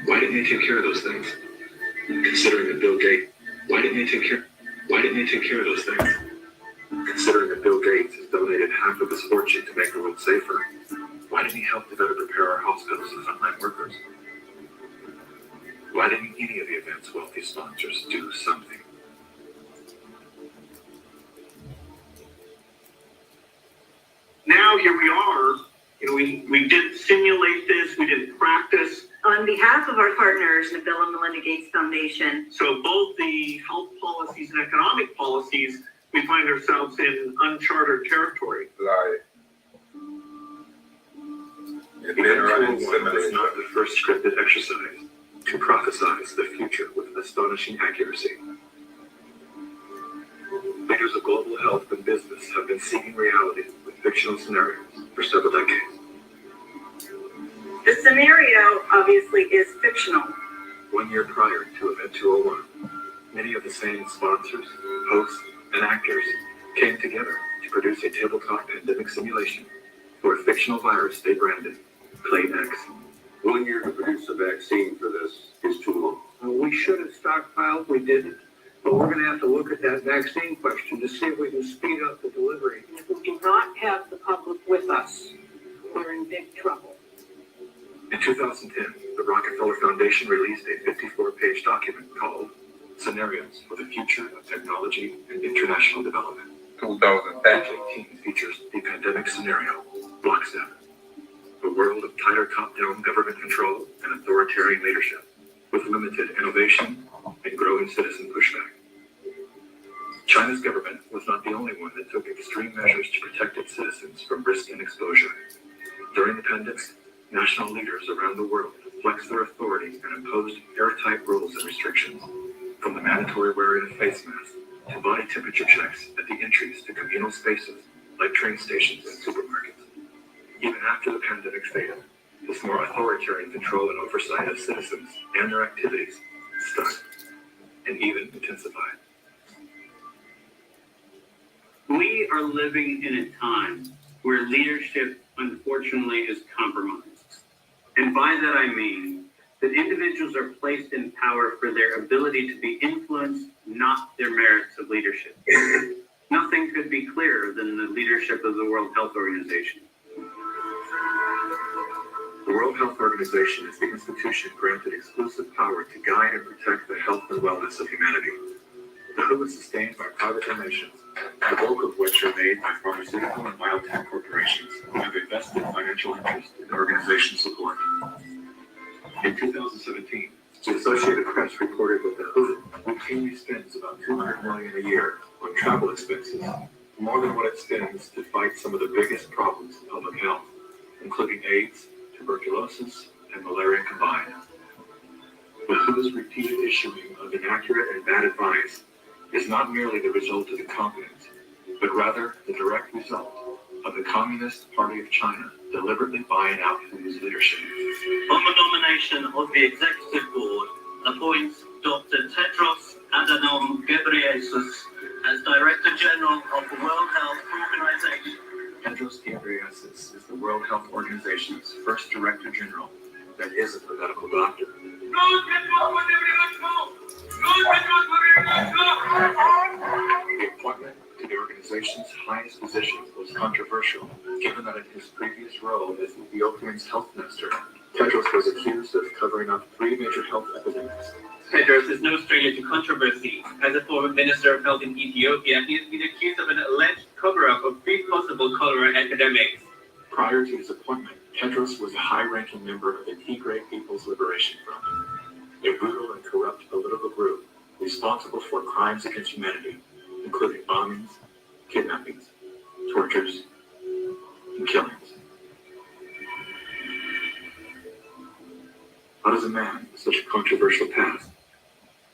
Why didn't they take care of those things? Considering that Bill Gates, why didn't they take care of those things? Considering that Bill Gates has donated half of his fortune to make the world safer, why didn't he help to better prepare our hospitals and frontline workers? Why didn't any of the event's wealthy sponsors do something? Now here we are. We did simulate this. We did practice. On behalf of our partners, the Bill and Melinda Gates Foundation. So both the health policies and economic policies, we find ourselves in uncharted territory. Event 201 is not the first scripted exercise to prophesize the future with astonishing accuracy. Leaders of global health and business have been seeking reality with fictional scenarios for several decades. The scenario obviously is fictional. 1 year prior to Event 201, many of the same sponsors, hosts, and actors came together to produce a tabletop pandemic simulation for a fictional virus they branded Plane X. 1 year to produce a vaccine for this is too long. We should have stockpiled, we didn't. But we're going to have to look at that vaccine question to see if we can speed up the delivery. If we do not have the public with us, we're in big trouble. In 2010, the Rockefeller Foundation released a 54-page document called Scenarios for the Future of Technology and International Development. 2010. Page 18 features the pandemic scenario, lockstep. A world of tighter top-down government control and authoritarian leadership, with limited innovation and growing citizen pushback. China's government was not the only one that took extreme measures to protect its citizens from risk and exposure. During the pandemic, national leaders around the world flexed their authority and imposed airtight rules and restrictions, from the mandatory wearing of face masks to body temperature checks at the entries to communal spaces like train stations and supermarkets. Even after the pandemic faded, this more authoritarian control and oversight of citizens and their activities stuck and even intensified. We are living in a time where leadership, unfortunately, is compromised. And by that I mean that individuals are placed in power for their ability to be influenced, not their merits of leadership. Nothing could be clearer than the leadership of the World Health Organization. The World Health Organization is the institution granted exclusive power to guide and protect the health and wellness of humanity. The WHO is sustained by private donations, the bulk of which are made by pharmaceutical and biotech corporations who have a vested financial interest in the organization's support. In 2017, the Associated Press reported that the WHO routinely spends about $200 million a year on travel expenses, more than what it spends to fight some of the biggest problems in public health, including AIDS, tuberculosis, and malaria combined. The WHO's repeated issuing of inaccurate and bad advice is not merely the result of incompetence, but rather the direct result of the Communist Party of China deliberately buying out WHO's leadership. On the nomination of the Executive Board, appoints Dr. Tedros Adhanom Ghebreyesus as Director General of the World Health Organization. Tedros Ghebreyesus is the World Health Organization's first Director General that isn't a medical doctor. The appointment to the organization's highest position was controversial, given that in his previous role as Ethiopia's health minister, Tedros was accused of covering up 3 major health epidemics. Tedros is no stranger to controversy. As a former Minister of Health in Ethiopia, he has been accused of an alleged cover-up of 3 possible cholera epidemics. Prior to his appointment, Tedros was a high-ranking member of the Tigray People's Liberation Front, a brutal and corrupt political group responsible for crimes against humanity, including bombings, kidnappings, tortures, and killings. How does a man with such a controversial past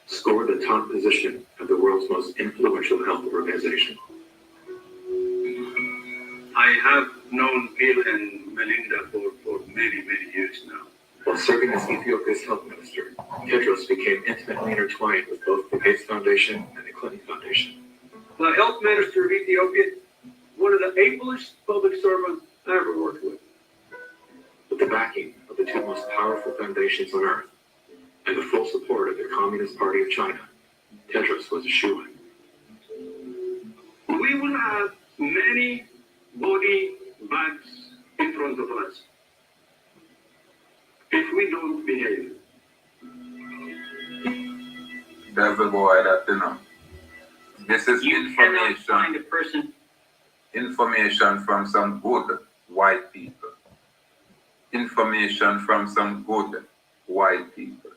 score the top position of the world's most influential health organization? I have known Bill and Melinda for many, many years now. While serving as Ethiopia's health minister, Tedros became intimately intertwined with both the Gates Foundation and the Clinton Foundation. The health minister of Ethiopia, one of the ablest public servants I ever worked with. With the backing of the 2 most powerful foundations on earth, and the full support of the Communist Party of China, Tedros was a shoo-in. We will have many body bags in front of us if we don't behave. Devil boy, that you know. This is You cannot find information, a person. from some good white people. Information from some good white people.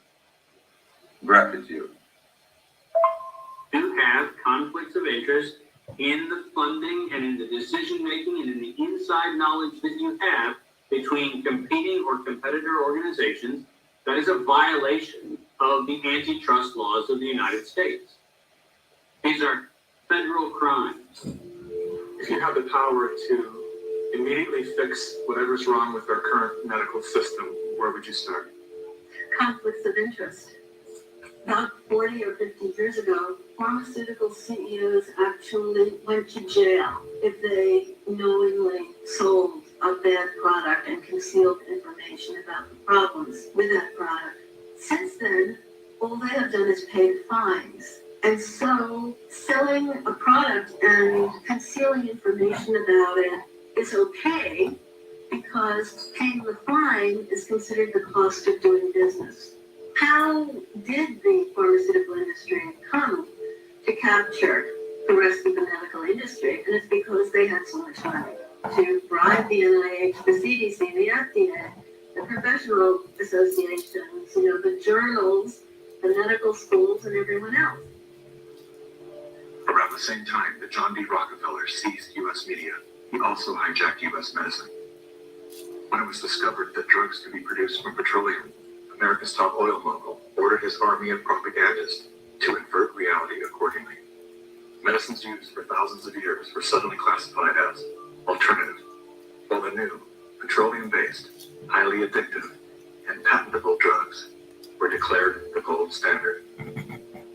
Gratitude. Who have conflicts of interest in the funding and in the decision making and in the inside knowledge that you have between competing or competitor organizations, that is a violation of the antitrust laws of the United States. These are federal crimes. If you have the power to immediately fix whatever's wrong with our current medical system, where would you start? Conflicts of interest. About 40 or 50 years ago, pharmaceutical CEOs actually went to jail if they knowingly sold a bad product and concealed information about the problems with that product. Since then, all they have done is paid fines. And so selling a product and concealing information about it is okay because paying the fine is considered the cost of doing business. How did the pharmaceutical industry come to capture the rest of the medical industry? And it's because they had so much money to bribe the NIH, the CDC, the FDA, the professional associations, the journals, the medical schools, and everyone else. Around the same time that John D. Rockefeller seized U.S. media, he also hijacked U.S. medicine. When it was discovered that drugs could be produced from petroleum, America's top oil mogul ordered his army of propagandists to invert reality accordingly. Medicines used for thousands of years were suddenly classified as alternative, while the new, petroleum-based, highly addictive, and patentable drugs were declared the gold standard.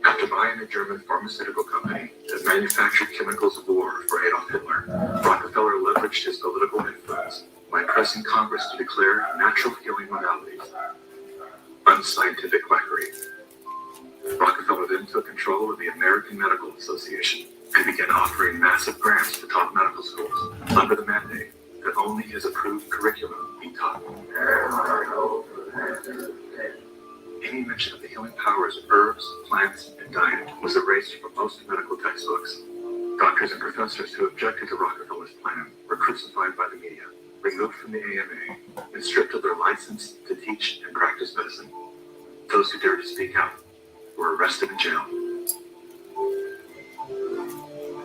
After buying a German pharmaceutical company that manufactured chemicals of war for Adolf Hitler, Rockefeller leveraged his political influence by pressing Congress to declare natural healing modalities unscientific quackery. Rockefeller then took control of the American Medical Association and began offering massive grants to top medical schools under the mandate that only his approved curriculum be taught. Any mention of the healing powers of herbs, plants, and diet was erased from most medical textbooks. Doctors and professors who objected to Rockefeller's plan were crucified by the media, removed from the AMA, and stripped of their license to teach and practice medicine. Those who dared to speak out were arrested and jailed.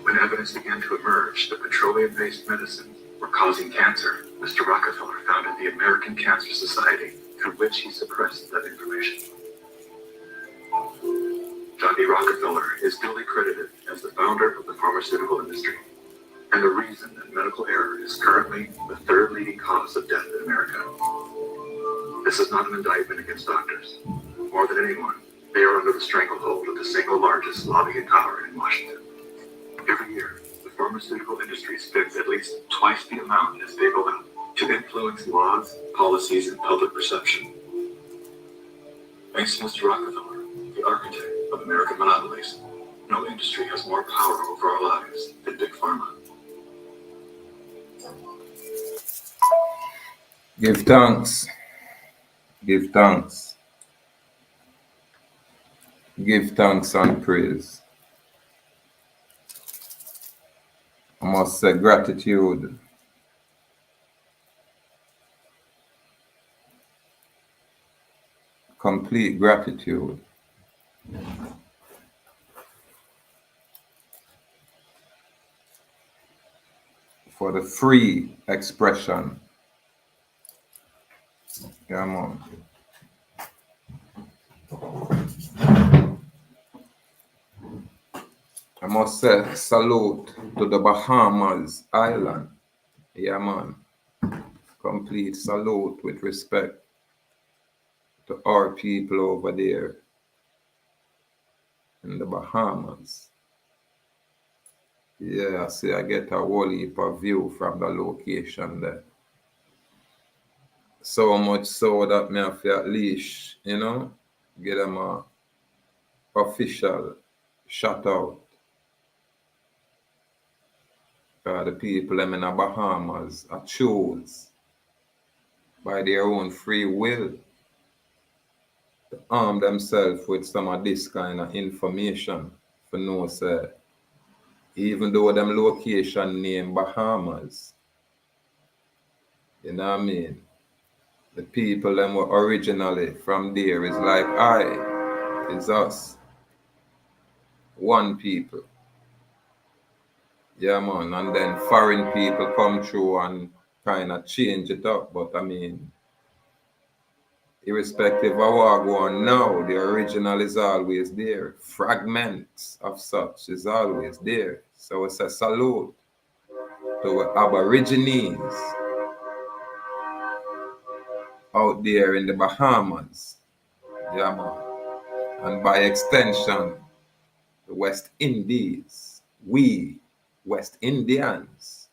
When evidence began to emerge that petroleum-based medicines were causing cancer, Mr. Rockefeller founded the American Cancer Society, through which he suppressed that information. John D. Rockefeller is duly credited as the founder of the pharmaceutical industry, and the reason that medical error is currently the third leading cause of death in America. This is not an indictment against doctors. More than anyone, they are under the stranglehold of the single largest lobbying power in Washington. Every year, the pharmaceutical industry spends at least twice the amount as they go out to influence laws, policies, and public perception. Thanks to Mr. Rockefeller, the architect of American monopolies, no industry has more power over our lives than Big Pharma. Give thanks. Give thanks. Give thanks and praise. I must say gratitude. Complete gratitude. For the free expression. Yeah, man. I must say salute to the Bahamas island. Yeah, man. Complete salute with respect to our people over there in the Bahamas. Yeah, I see I get a whole heap of view from the location there. So much so that me have to leash, give them a official shout out. The people them in the Bahamas are choose by their own free will to arm themselves with some of this kind of information for no say. Even though them location name Bahamas, you know what I mean? The people them were originally from there is like it's us. One people. Yeah man. And then foreign people come through and kind of change it up. But I mean, irrespective of what go on now, the original is always there. Fragments of such is always there. So it's a salute to Aborigines out there in the Bahamas. Yeah, man. And by extension, the West Indies. We, West Indians,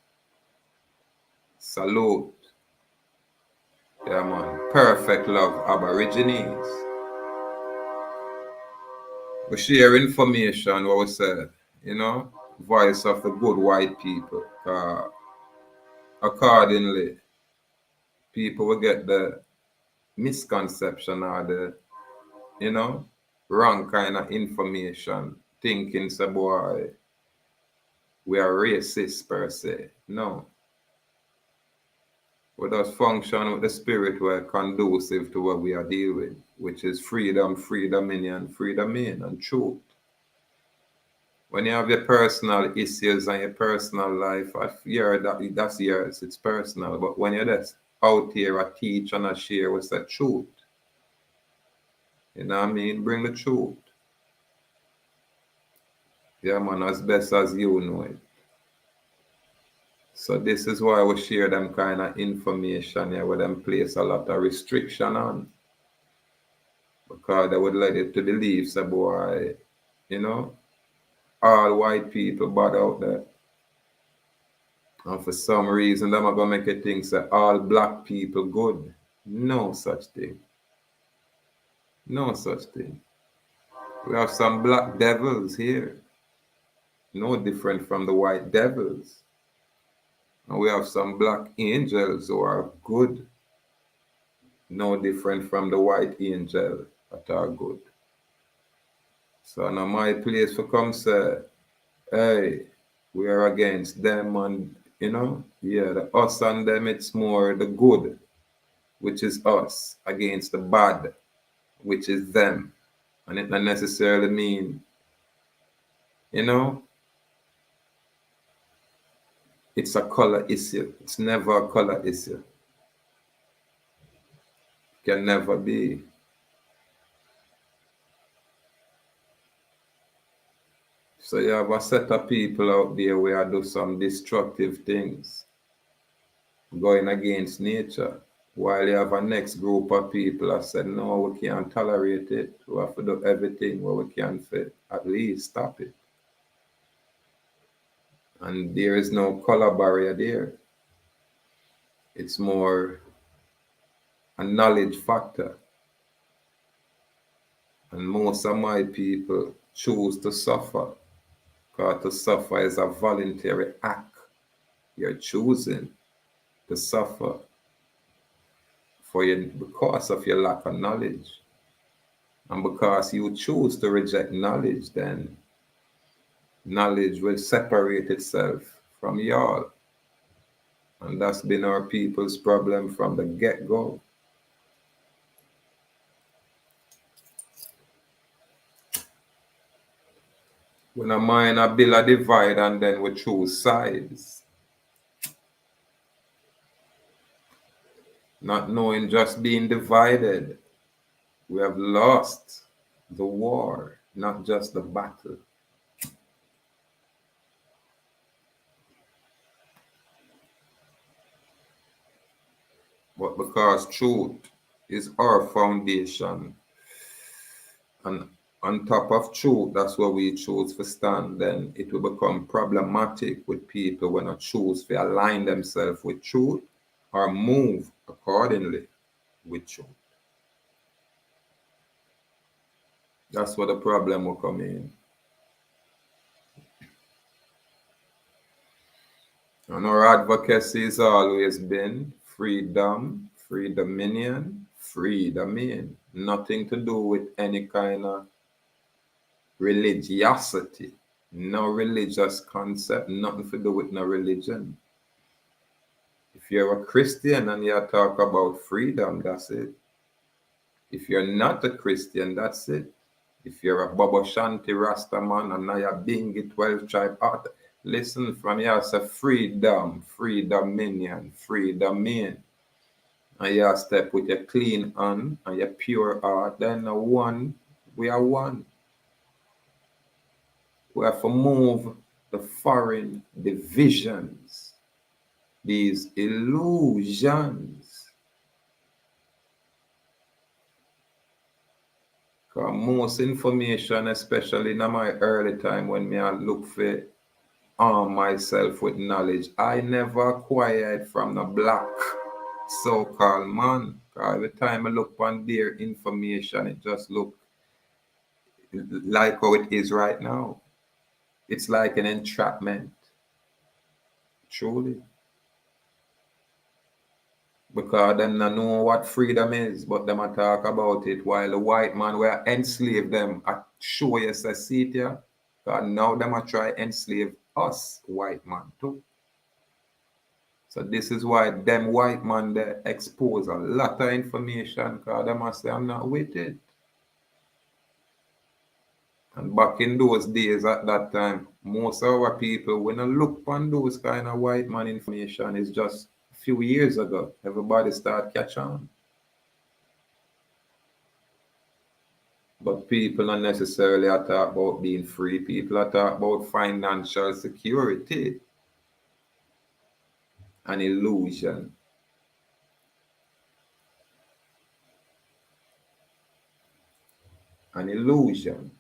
salute. Yeah, man. Perfect love, Aborigines. We share information, what we said, you know, voice of the good white people. Accordingly, people will get the misconception or the, you know, wrong kind of information, thinking, so boy, we are racist per se. No. We just function with the spirit we're conducive to what we are dealing with, which is freedom, dominion, and truth. When you have your personal issues and your personal life, that's yours, it's personal. But when you're just out here, I teach and I share what's the truth. You know what I mean? Bring the truth. Yeah, man, as best as you know it. So this is why we share them kind of information here, where them place a lot of restriction on. Because they would like it to believe, so boy, you know, all white people bad out there. And for some reason, them are going to make you think that all black people good. No such thing. No such thing. We have some black devils here. No different from the white devils. And we have some black angels who are good. No different from the white angel that are good. So now my place for come say, hey, we are against them and, you know, yeah, the us and them, it's more the good, which is us, against the bad, which is them. And it not necessarily mean, you know, it's a color issue. It's never a color issue. Can never be. So you have a set of people out there where do some destructive things, going against nature, while you have a next group of people that said, no, we can't tolerate it. We have to do everything where we can to at least stop it. And there is no color barrier there. It's more a knowledge factor. And most of my people choose to suffer, because to suffer is a voluntary act. You're choosing to suffer because of your lack of knowledge. And because you choose to reject knowledge, then knowledge will separate itself from y'all. And that's been our people's problem from the get-go. When a mind a build a divide and then we choose sides. Not knowing just being divided. We have lost the war, not just the battle. But because truth is our foundation, and on top of truth, that's where we choose to stand, then it will become problematic with people when they choose to align themselves with truth or move accordingly with truth. That's where the problem will come in. And our advocacy has always been freedom, free dominion, free domain. Nothing to do with any kind of religiosity. No religious concept, nothing to do with no religion. If you're a Christian and you talk about freedom, that's it. If you're not a Christian, that's it. If you're a Baba Shanti Rastaman and Naya Bingi 12 tribe art, listen from here, say freedom, free dominion, free domain. And you step with your clean hand and your pure heart, then one, we are one. We have to move the foreign divisions, these illusions. Because most information, especially in my early time when I look for arm myself with knowledge, I never acquired from the black so-called man. Every time I look on their information, it just look like how it is right now. It's like an entrapment. Truly. Because them not know what freedom is, but them a talk about it while the white man will enslave them. I show you see it here. Because now them a try enslave us white man too. So this is why them white man they expose a lot of information because them must say I'm not with it. And back in those days at that time, most of our people, when I look on those kind of white man information, is just a few years ago. Everybody start catch on. But people not necessarily are talk about being free. People are talk about financial security. An illusion. An illusion.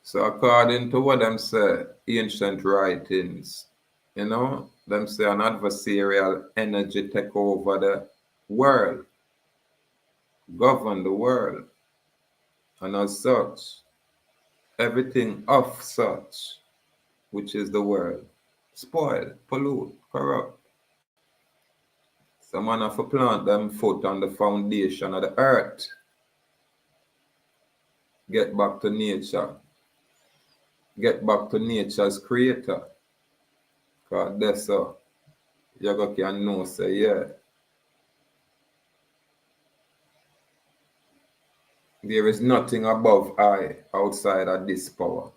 So according to what them say, ancient writings, them say an adversarial energy take over the world, govern the world, and as such, everything of such, which is the world, spoil, pollute, corrupt. Some man have to plant them foot on the foundation of the earth. Get back to nature. Get back to nature's creator. Because that's so you can know, say, yeah. There is nothing above I outside of this power.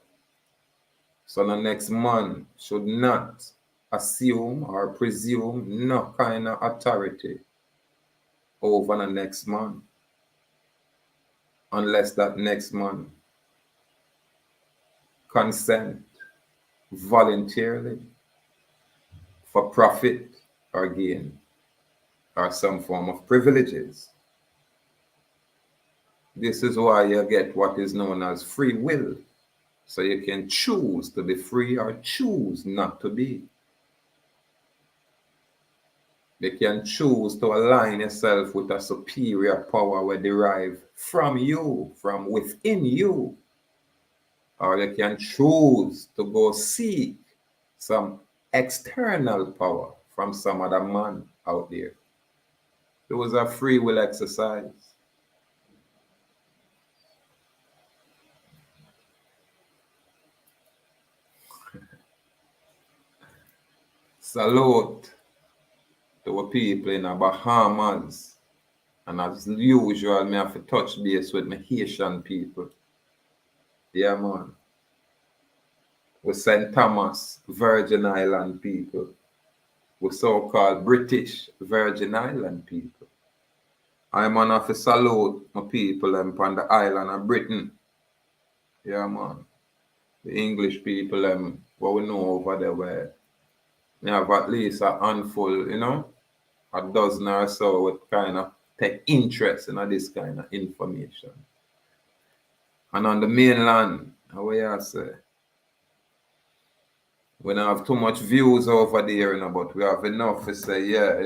So the next man should not assume or presume no kind of authority over the next man. Unless that next man consent voluntarily for profit or gain or some form of privileges. This is why you get what is known as free will. So you can choose to be free or choose not to be. You can choose to align yourself with a superior power we derive from you, from within you. Or you can choose to go seek some external power from some other man out there. It was a free will exercise. Salute to the people in the Bahamas. And as usual, I have to touch base with my Haitian people. Yeah, man. We St. Thomas, Virgin Island people. We so-called British Virgin Island people. I'm on have to salute my people on the island of Britain. Yeah, man. The English people, what we know over there, where we have at least a handful, a dozen or so with kind of take interest in this kind of information. And on the mainland, how we say, we don't have too much views over there, but we have enough to say, yeah,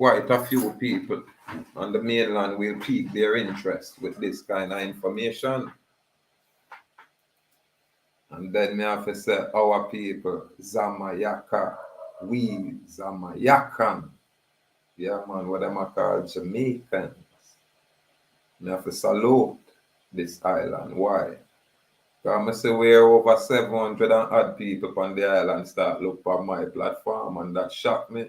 quite a few people on the mainland will pique their interest with this kind of information. And then me have to say, our people, Zamayaka, we Zamayakan. Yeah, man, what them are called Jamaicans. Me have to salute this island. Why? Because I say we're over 700 and odd people on the island start look for my platform, and that shocked me.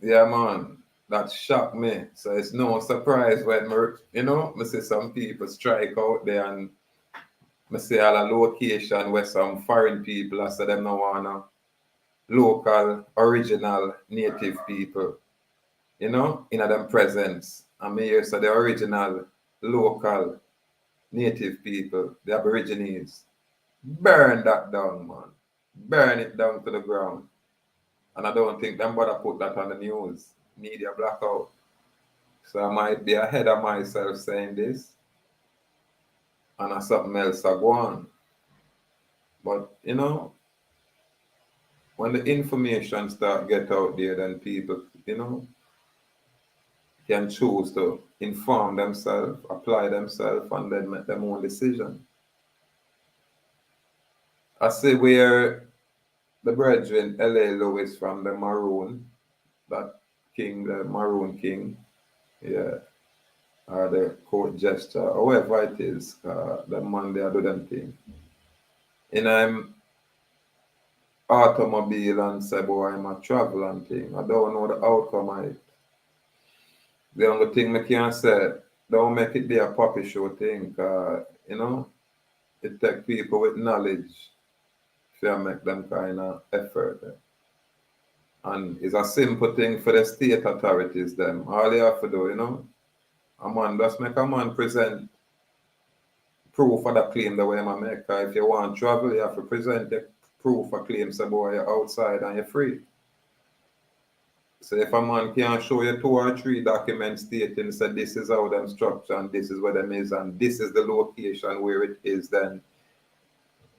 Yeah, man, that shocked me. So it's no surprise when me see some people strike out there, and I see all a location where some foreign people, I say them no wanna local, original, native people, in them presence. And me here say the original, local, native people, the Aborigines. Burn that down, man. Burn it down to the ground. And I don't think them bother put that on the news. Media blackout. So I might be ahead of myself saying this. And something else I go on. But when the information start get out there, then people, can choose to inform themselves, apply themselves, and then make their own decision. I say where the brethren L.A. Lewis from the Maroon, that king, the Maroon King, yeah, or the court gesture, however it is, the man they do them thing. And I'm automobile and say, boy, I'm a travel and thing. I don't know the outcome of it. The only thing I can say, don't make it be a puppy show thing, it take people with knowledge to make them kind of effort. And it's a simple thing for the state authorities, them. All you have to do, a man just make a man present proof of the claim the way I make. If you want to travel, you have to present the proof of claim, so boy, you're outside and you're free. So if a man can show you 2 or 3 documents stating that this is how them structure and this is where them is and this is the location where it is, then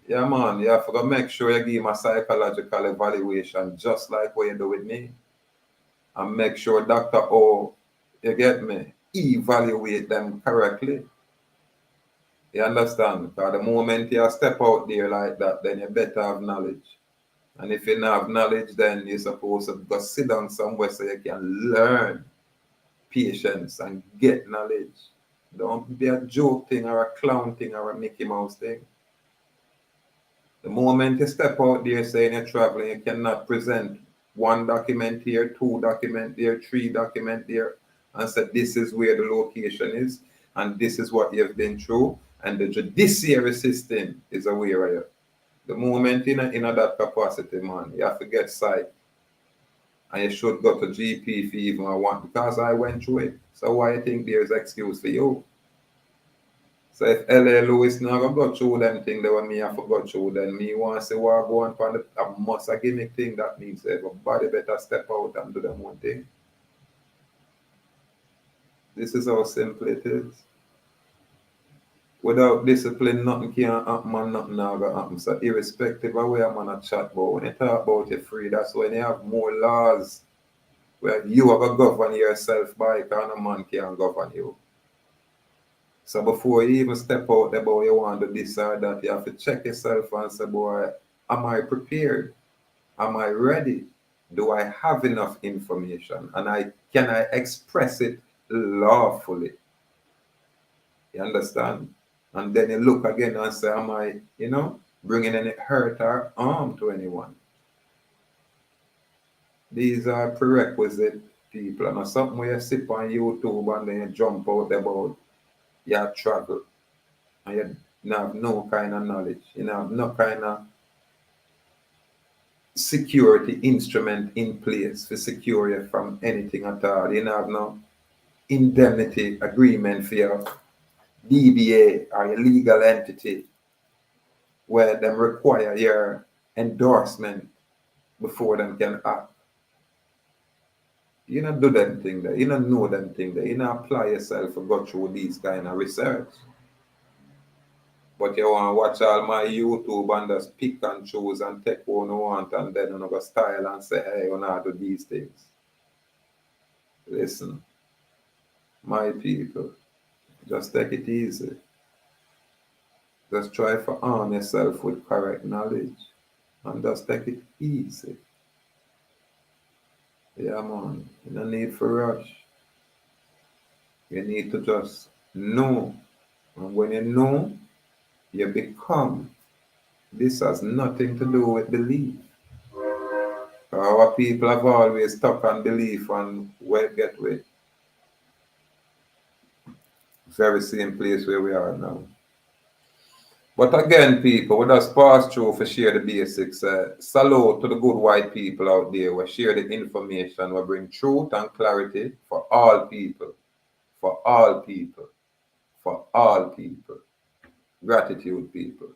yeah, man, you have to make sure you give him a psychological evaluation just like what you do with me. And make sure Dr. O, you get me, evaluate them correctly. You understand? Because the moment you step out there like that, then you better have knowledge. And if you don't have knowledge, then you're supposed to go sit down somewhere so you can learn patience and get knowledge. Don't be a joke thing or a clown thing or a Mickey Mouse thing. The moment you step out there saying you're traveling, you cannot present 1 document here, 2 document there, 3 document there, and say this is where the location is, and this is what you've been through, and the judiciary system is aware of you. The moment in that capacity, man, you have to get sight. And you should go to GP if you even want, because I went through it. So why you think there's excuse for you? So if L.A. Lewis now go through them thing that when me have to go through, then me want to say what go on for a must a gimmick thing, that means everybody better step out and do them one thing. This is how simple it is. Without discipline, nothing can happen and nothing now gonna happen. So irrespective of where I'm on a chat about, when you talk about you're free, that's when you have more laws where you have to govern yourself by, because no man can govern you. So before you even step out there about you want to do this or that, you have to check yourself and say, boy, am I prepared? Am I ready? Do I have enough information? And can I express it lawfully? You understand? And then you look again and say, am I, bringing any hurt or harm to anyone? These are prerequisite people. And something where you sit on YouTube and then you jump out about your travel. And you have no kind of knowledge. You have no kind of security instrument in place to secure you from anything at all. You have no indemnity agreement for your DBA or your legal entity where them require your endorsement before them can act. You don't do them thing there. You don't know them thing there. You don't apply yourself to go through these kind of research. But you want to watch all my YouTube and just pick and choose and take what you want and then you go style and say, hey, you know how to do these things. Listen, my people, just take it easy. Just try to arm yourself with correct knowledge and just take it easy. Yeah, man. You don't need to rush. You need to just know. And when you know, you become. This has nothing to do with belief. Our people have always stuck on belief and we get with very same place where we are now. But again, people, we just pass through for share the basics. Salute to the good white people out there. We share the information. We bring truth and clarity for all people. For all people. For all people. Gratitude, people.